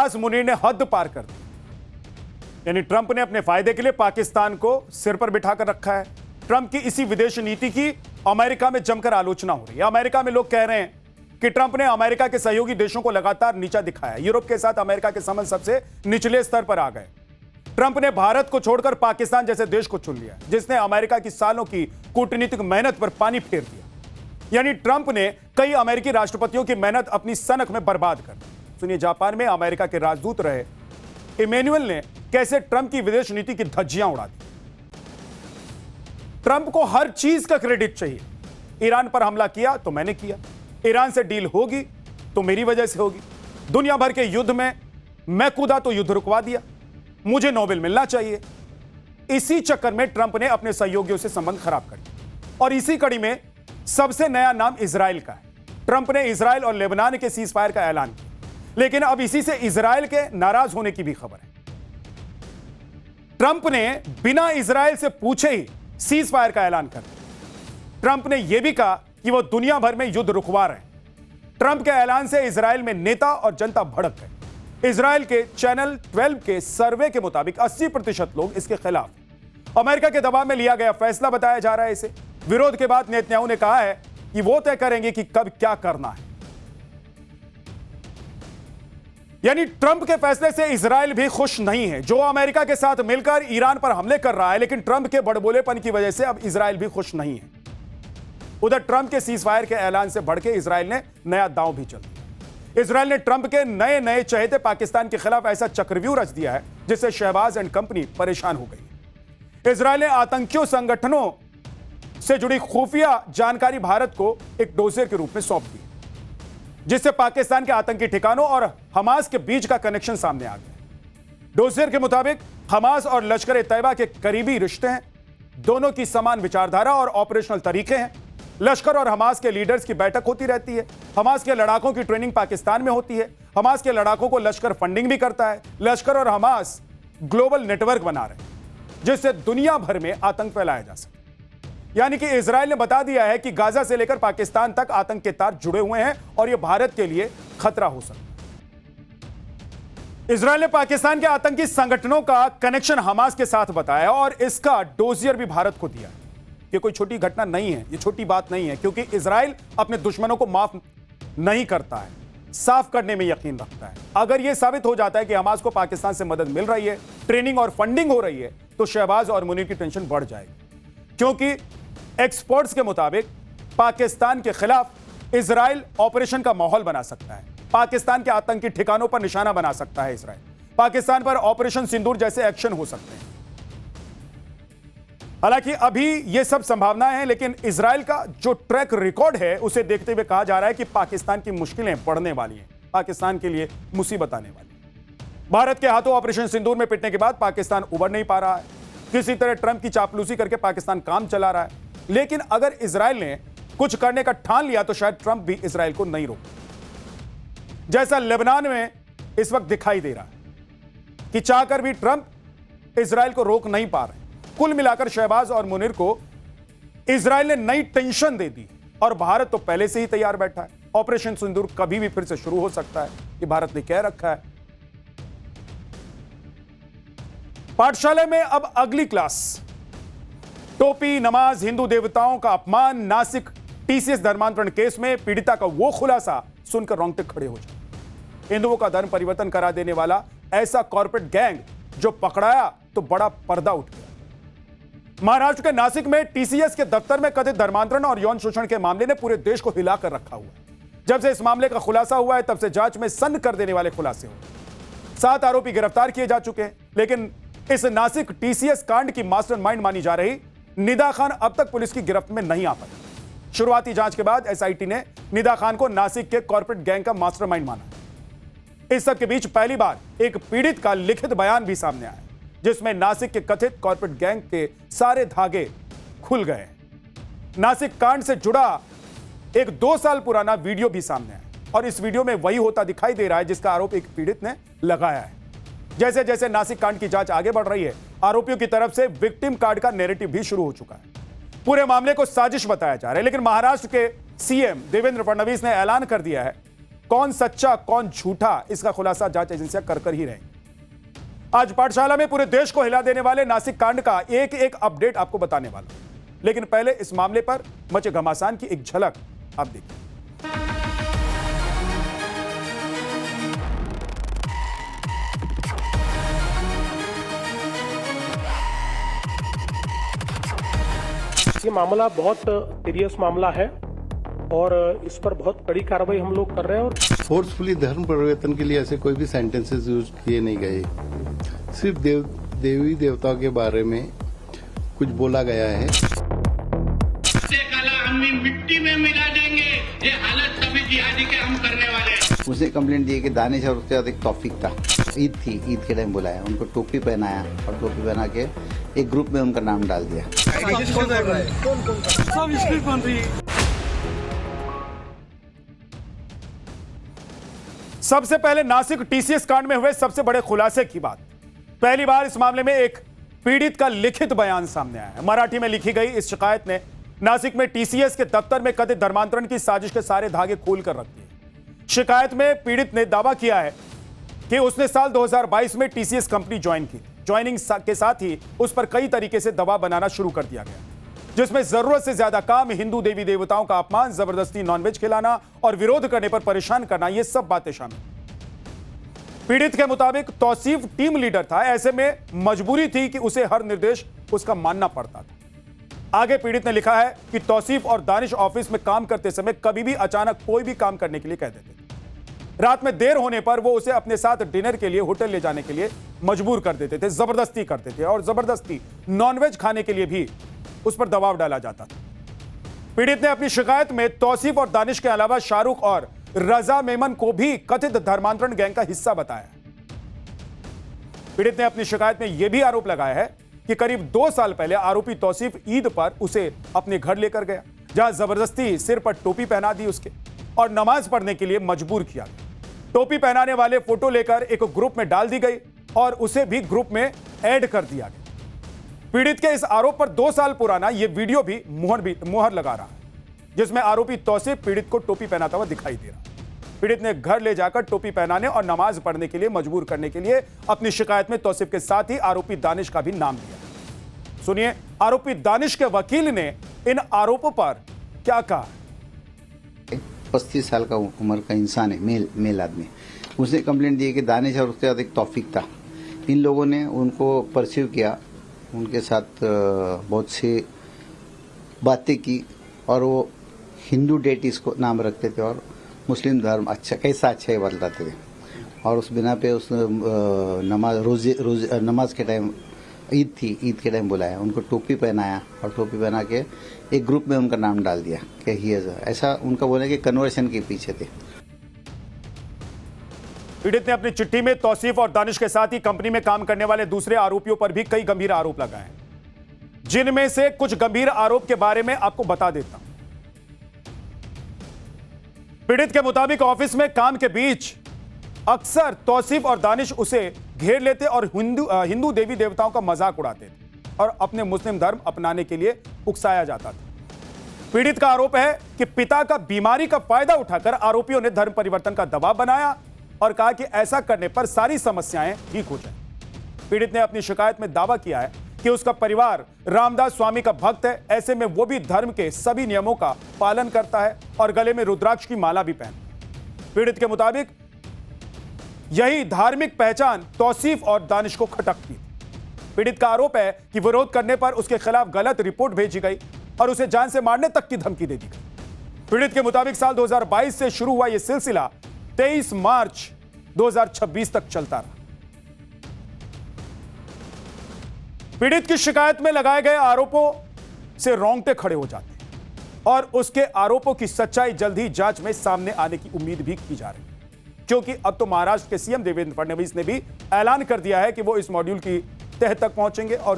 शहबाज मुनीर ने हद पार कर दी। यानी ट्रंप ने अपने फायदे के लिए पाकिस्तान को सिर पर बिठाकर रखा है। ट्रंप की इसी विदेश नीति की अमेरिका में जमकर आलोचना हो रही है। अमेरिका में लोग कह रहे हैं कि ट्रंप ने अमेरिका के सहयोगी देशों को लगातार नीचा दिखाया। यूरोप के साथ अमेरिका के संबंध सबसे निचले स्तर पर आ गए। ट्रंप ने भारत को छोड़कर पाकिस्तान जैसे देश को चुन लिया, जिसने अमेरिका की सालों की कूटनीतिक मेहनत पर पानी फेर दिया। यानी ट्रंप ने कई अमेरिकी राष्ट्रपतियों की मेहनत अपनी सनक में बर्बाद कर दी। सुनिए, जापान में अमेरिका के राजदूत रहे इमैनुअल ने कैसे ट्रंप की विदेश नीति की धज्जियां उड़ा दी। ट्रंप को हर चीज का क्रेडिट चाहिए। ईरान पर हमला किया तो मैंने किया, ईरान से डील होगी तो मेरी वजह से होगी, दुनिया भर के युद्ध में मैं कूदा तो युद्ध रुकवा दिया, मुझे नोबेल मिलना चाहिए। इसी चक्कर में ट्रंप ने अपने सहयोगियों से संबंध खराब कर दिया। और इसी कड़ी में सबसे नया नाम इजराइल का है। ट्रंप ने इजराइल और लेबनान के सीज फायर का ऐलान किया, लेकिन अब इसी से इजराइल के नाराज होने की भी खबर है। ट्रंप ने बिना इजराइल से पूछे ही सीज फायर का ऐलान कर दिया। ट्रंप ने यह भी कहा कि वो दुनिया भर में युद्ध रुकवा रहे हैं। ट्रंप के ऐलान से इजराइल में नेता और जनता भड़क गए। इजराइल के चैनल 12 के सर्वे के मुताबिक 80% लोग इसके खिलाफ हैं। अमेरिका के दबाव में लिया गया फैसला बताया जा रहा है इसे। विरोध के बाद नेतन्याहू ने कहा है कि वो तय करेंगे कि कब क्या करना है। यानी ट्रंप के फैसले से इजराइल भी खुश नहीं है, जो अमेरिका के साथ मिलकर ईरान पर हमले कर रहा है। लेकिन ट्रंप के बड़बोलेपन की वजह से अब इजराइल भी खुश नहीं है। उधर ट्रंप के सीज फायर के ऐलान से बढ़ के इजराइल ने नया दांव भी चल दिया। इजराइल ने ट्रंप के नए नए चहेते पाकिस्तान के खिलाफ ऐसा चक्रव्यूह रच दिया है जिससे शहबाज एंड कंपनी परेशान हो गई। इजराइल ने आतंकियों संगठनों से जुड़ी खुफिया जानकारी भारत को एक डोजियर के रूप में सौंप दी, जिससे पाकिस्तान के आतंकी ठिकानों और हमास के बीच का कनेक्शन सामने आ गया। डोजियर के मुताबिक हमास और लश्कर-ए-तैयबा के करीबी रिश्ते हैं। दोनों की समान विचारधारा और ऑपरेशनल तरीके हैं। लश्कर और हमास के लीडर्स की बैठक होती रहती है। हमास के लड़ाकों की ट्रेनिंग पाकिस्तान में होती है। हमास के लड़ाकों को लश्कर फंडिंग भी करता है। लश्कर और हमास ग्लोबल नेटवर्क बना रहे हैं, जिससे दुनिया भर में आतंक फैलाया जा सके। यानी कि इजराइल ने बता दिया है कि गाजा से लेकर पाकिस्तान तक आतंक के तार जुड़े हुए हैं और यह भारत के लिए खतरा हो सकता है। इजराइल ने पाकिस्तान के आतंकी संगठनों का कनेक्शन हमास के साथ बताया और इसका डोजियर भी भारत को दिया। ये कोई छोटी घटना नहीं है, ये छोटी बात नहीं है, क्योंकि इजराइल अपने दुश्मनों को माफ नहीं करता है, साफ करने में यकीन रखता है। अगर यह साबित हो जाता है कि हमास को पाकिस्तान से मदद मिल रही है, ट्रेनिंग और फंडिंग हो रही है, तो शहबाज और मुनीर की टेंशन बढ़ जाएगी। क्योंकि एक्सपर्ट्स के मुताबिक पाकिस्तान के खिलाफ इजराइल ऑपरेशन का माहौल बना सकता है। पाकिस्तान के आतंकी ठिकानों पर निशाना बना सकता है इजराइल। पाकिस्तान पर ऑपरेशन सिंदूर जैसे एक्शन हो सकते हैं। हालांकि अभी यह सब संभावनाएं हैं, लेकिन इजराइल का जो ट्रैक रिकॉर्ड है उसे देखते हुए कहा जा रहा है कि पाकिस्तान की मुश्किलें बढ़ने वाली हैं, पाकिस्तान के लिए मुसीबत आने वाली है। भारत के हाथों ऑपरेशन सिंदूर में पिटने के बाद पाकिस्तान उबर नहीं पा रहा है। किसी तरह ट्रंप की चापलूसी करके पाकिस्तान काम चला रहा है। लेकिन अगर इजराइल ने कुछ करने का ठान लिया तो शायद ट्रंप भी इजराइल को नहीं रोक, जैसा लेबनान में इस वक्त दिखाई दे रहा है कि चाहकर भी ट्रंप इजराइल को रोक नहीं पा रहे। कुल मिलाकर शहबाज और मुनीर को इजराइल ने नई टेंशन दे दी और भारत तो पहले से ही तैयार बैठा है। ऑपरेशन सिंदूर कभी भी फिर से शुरू हो सकता है, ये भारत ने कह रखा है। पाठशाला में अब अगली क्लास। टोपी, नमाज, हिंदू देवताओं का अपमान, नासिक टीसीएस धर्मांतरण केस में पीड़िता का वो खुलासा सुनकर रोंगटे खड़े हो जाए। हिंदुओं का धर्म परिवर्तन करा देने वाला ऐसा कॉर्पोरेट गैंग जो पकड़ाया तो बड़ा पर्दा उठ गया। महाराष्ट्र के नासिक में टीसीएस के दफ्तर में कथित धर्मांतरण और यौन शोषण के मामले ने पूरे देश को हिलाकर रखा हुआ है। जब से इस मामले का खुलासा हुआ है, तब से जांच में सन्न कर देने वाले खुलासे हुए। 7 आरोपी गिरफ्तार किए जा चुके हैं, लेकिन इस नासिक टीसीएस कांड की मास्टरमाइंड मानी जा रही निदा खान अब तक पुलिस की गिरफ्त में नहीं आ पाई। शुरुआती जांच के बाद एसआईटी ने निदा खान को नासिक के कॉर्पोरेट गैंग का मास्टरमाइंड माना। इस सब के बीच पहली बार एक पीड़ित का लिखित बयान भी सामने आया, जिसमें नासिक के कथित कॉर्पोरेट गैंग के सारे धागे खुल गए। नासिक कांड से जुड़ा एक 2 साल पुराना वीडियो भी सामने आया और इस वीडियो में वही होता दिखाई दे रहा है जिसका आरोप एक पीड़ित ने लगाया है। जैसे जैसे नासिक कांड की जांच आगे बढ़ रही है, आरोपियों की तरफ से विक्टिम कार्ड का नैरेटिव भी शुरू हो चुका है। पूरे मामले को साजिश बताया जा रहा है, लेकिन महाराष्ट्र के सीएम देवेंद्र फडणवीस ने ऐलान कर दिया है कौन सच्चा कौन झूठा, इसका खुलासा जांच एजेंसियां कर ही रहेंगी। आज पाठशाला में पूरे देश को हिला देने वाले नासिक कांड का एक एक अपडेट आपको बताने वाला हूं, लेकिन पहले इस मामले पर मचे घमासान की एक झलक आप देखिए। ये मामला बहुत सीरियस मामला है और इस पर बहुत कड़ी कार्रवाई हम लोग कर रहे हैं। और फोर्सफुली धर्म परिवर्तन के लिए ऐसे कोई भी सेंटेंसेस यूज किए नहीं गए, सिर्फ देवी देवताओं के बारे में कुछ बोला गया है। कला हम मिट्टी में मिला देंगे, ये हालत सभी जिहादी के हम करने वाले हैं। उसने कंप्लेंट दी कि दानिश और उसके बाद एक तौफीक था। ईद थी, ईद के टाइम बुलाया, उनको टोपी पहनाया और टोपी पहना के एक ग्रुप में उनका नाम डाल दिया। सबसे पहले नासिक टीसीएस कांड में हुए सबसे बड़े खुलासे की बात। पहली बार इस मामले में एक पीड़ित का लिखित बयान सामने आया है। मराठी में लिखी गई इस शिकायत ने नासिक में टीसीएस के दफ्तर में कथित धर्मांतरण की साजिश के सारे धागे खोल कर रख दिए। शिकायत में पीड़ित ने दावा किया है कि उसने साल 2022 में टीसीएस कंपनी ज्वाइन की। ज्वाइनिंग के साथ ही उस पर कई तरीके से दबाव बनाना शुरू कर दिया गया, जिसमें जरूरत से ज्यादा काम, हिंदू देवी देवताओं का अपमान, जबरदस्ती नॉनवेज खिलाना और विरोध करने पर परेशान करना, ये सब बातें शामिल। पीड़ित के मुताबिक तौसीफ टीम लीडर था, ऐसे में मजबूरी थी कि उसे हर निर्देश उसका मानना पड़ता था। आगे पीड़ित ने लिखा है कि तौसीफ और दानिश ऑफिस में काम करते समय कभी भी अचानक कोई भी काम करने के लिए कह देते थे। रात में देर होने पर वो उसे अपने साथ डिनर के लिए होटल ले जाने के लिए मजबूर कर देते थे, जबरदस्ती करते थे और जबरदस्ती नॉनवेज खाने के लिए भी उस पर दबाव डाला जाता था। पीड़ित ने अपनी शिकायत में तौसीफ और दानिश के अलावा शाहरुख और रजा मेमन को भी कथित धर्मांतरण गैंग का हिस्सा बताया। पीड़ित ने अपनी शिकायत में यह भी आरोप लगाया है कि करीब 2 साल पहले आरोपी तौसीफ ईद पर उसे अपने घर लेकर गया, जहां जबरदस्ती सिर पर टोपी पहना दी उसके और नमाज पढ़ने के लिए मजबूर किया। टोपी पहनाने वाले फोटो लेकर एक ग्रुप में डाल दी गई और उसे भी ग्रुप में ऐड कर दिया गया। पीड़ित के इस आरोप पर 2 साल पुराना यह वीडियो भी मुहर लगा रहा है, जिसमें आरोपी तौसीफ पीड़ित को टोपी पहनाता हुआ दिखाई दे रहा है। पीड़ित ने घर ले जाकर टोपी पहनाने और नमाज पढ़ने के लिए मजबूर करने के लिए अपनी शिकायत में तौसीफ के साथ ही आरोपी दानिश का भी नाम लिया। सुनिए आरोपी दानिश के वकील ने इन आरोपों पर क्या कहा। 35 साल का उम्र का इंसान है, मेल आदमी। उसने कंप्लेंट दी कि दानिश और उसके बाद एक तौफीक था। इन लोगों ने उनको परसीव किया, उनके साथ बहुत सी बातें की और वो हिंदू डेटीज को नाम रखते थे और मुस्लिम धर्म अच्छा कैसा अच्छा ही बतलाते थे। और उस बिना पे उस नमाज के टाइम, ईद थी, ईद के टाइम बुलाया, उनको टोपी पहनाया और टोपी पहना के एक ग्रुप में उनका नाम डाल दिया कि ही ऐसा उनका बोले कि कन्वर्शन के पीछे थे। पीड़ित ने अपनी चिट्ठी में तौसीफ और दानिश के साथ ही कंपनी में काम करने वाले दूसरे आरोपियों पर भी कई गंभीर आरोप लगाए हैं, जिनमें से कुछ गंभीर आरोप के बारे में आपको बता देता हूं। पीड़ित के मुताबिक ऑफिस में काम के बीच अक्सर तौसीफ और दानिश उसे घेर लेते और हिंदू देवी देवताओं का मजाक उड़ाते थे और अपने मुस्लिम धर्म अपनाने के लिए उकसाया जाता था। पीड़ित का आरोप है कि पिता का बीमारी का फायदा उठाकर आरोपियों ने धर्म परिवर्तन का दबाव बनाया और कहा कि ऐसा करने पर सारी समस्याएं ठीक हो जाए। पीड़ित ने अपनी शिकायत में दावा किया है कि उसका परिवार रामदास स्वामी का भक्त है, ऐसे में वो भी धर्म के सभी नियमों का पालन करता है और गले में रुद्राक्ष की माला भी पहनता है। पीड़ित के मुताबिक यही धार्मिक पहचान तौसीफ और दानिश को खटकती थी। पीड़ित का आरोप है कि विरोध करने पर उसके खिलाफ गलत रिपोर्ट भेजी गई और उसे जान से मारने तक की धमकी दे दी गई। पीड़ित के मुताबिक साल 2022 से शुरू हुआ यह सिलसिला 23 मार्च 2026 तक चलता रहा। पीड़ित की शिकायत में लगाए गए आरोपों से रोंगटे खड़े हो जाते हैं और उसके आरोपों की सच्चाई जल्द ही जांच में सामने आने की उम्मीद भी की जा रही है, क्योंकि अब तो महाराष्ट्र के सीएम देवेंद्र फडणवीस ने भी ऐलान कर दिया है कि वो इस मॉड्यूल की तह तक पहुंचेंगे और